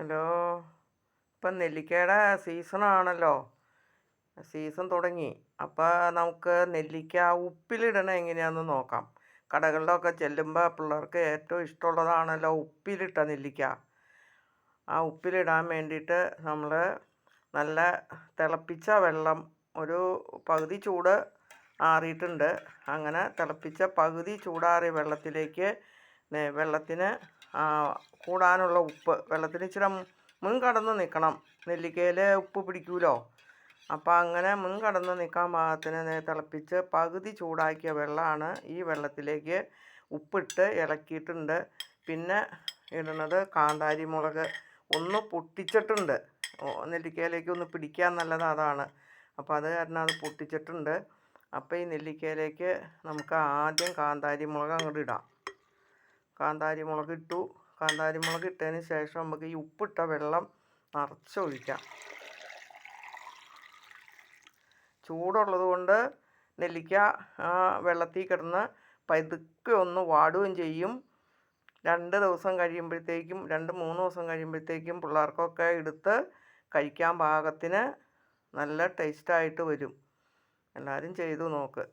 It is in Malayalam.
ഹലോ. ഇപ്പം നെല്ലിക്കയുടെ സീസണാണല്ലോ. സീസൺ തുടങ്ങി. അപ്പോൾ നമുക്ക് നെല്ലിക്ക ഉപ്പിലിടണത് എങ്ങനെയാണെന്ന് നോക്കാം. കടകളിലൊക്കെ ചെല്ലുമ്പോൾ പിള്ളേർക്ക് ഏറ്റവും ഇഷ്ടമുള്ളതാണല്ലോ ഉപ്പിലിട്ട നെല്ലിക്ക. ആ ഉപ്പിലിടാൻ വേണ്ടിയിട്ട് നമ്മൾ നല്ല തിളപ്പിച്ച വെള്ളം, ഒരു പകുതി ചൂട് ആറിയിട്ടുണ്ട്. അങ്ങനെ തിളപ്പിച്ച പകുതി ചൂടാറിയ വെള്ളത്തിലേക്ക് വെള്ളത്തിന് കൂടാനുള്ള ഉപ്പ്, വെള്ളത്തിന് ഇച്ചിരി മുൻകടന്ന് നിൽക്കണം. നെല്ലിക്കയിൽ ഉപ്പ് പിടിക്കുമല്ലോ. അപ്പോൾ അങ്ങനെ മുൻകടന്ന് നിൽക്കാൻ പാകത്തിന് തിളപ്പിച്ച് പകുതി ചൂടാക്കിയ വെള്ളമാണ്. ഈ വെള്ളത്തിലേക്ക് ഉപ്പിട്ട് ഇളക്കിയിട്ടുണ്ട്. പിന്നെ ഇടുന്നത് കാന്താരി മുളക് ഒന്ന് പൊട്ടിച്ചിട്ടുണ്ട്. നെല്ലിക്കയിലേക്ക് ഒന്ന് പിടിക്കാൻ നല്ലത് അതാണ്. അപ്പോൾ അത് കാരണം അത് പൊട്ടിച്ചിട്ടുണ്ട്. അപ്പോൾ ഈ നെല്ലിക്കയിലേക്ക് നമുക്ക് ആദ്യം കാന്താരി മുളക് അങ്ങോട്ട് ഇടാം. കാന്താരി മുളക് ഇട്ടു. കാന്താരി മുളക് ഇട്ടതിന് ശേഷം നമുക്ക് ഈ ഉപ്പിട്ട വെള്ളം നിറച്ചൊഴിക്കാം. ചൂടുള്ളത് കൊണ്ട് നെല്ലിക്ക വെള്ളത്തിൽ കിടന്ന് പതുക്കെ ഒന്ന് വാടുകയും ചെയ്യും. 2 ദിവസം കഴിയുമ്പോഴത്തേക്കും, 2-3 ദിവസം കഴിയുമ്പോഴത്തേക്കും പിള്ളേർക്കൊക്കെ എടുത്ത് കഴിക്കാൻ പാകത്തിന് നല്ല ടേസ്റ്റായിട്ട് വരും. എല്ലാവരും ചെയ്തു നോക്ക്.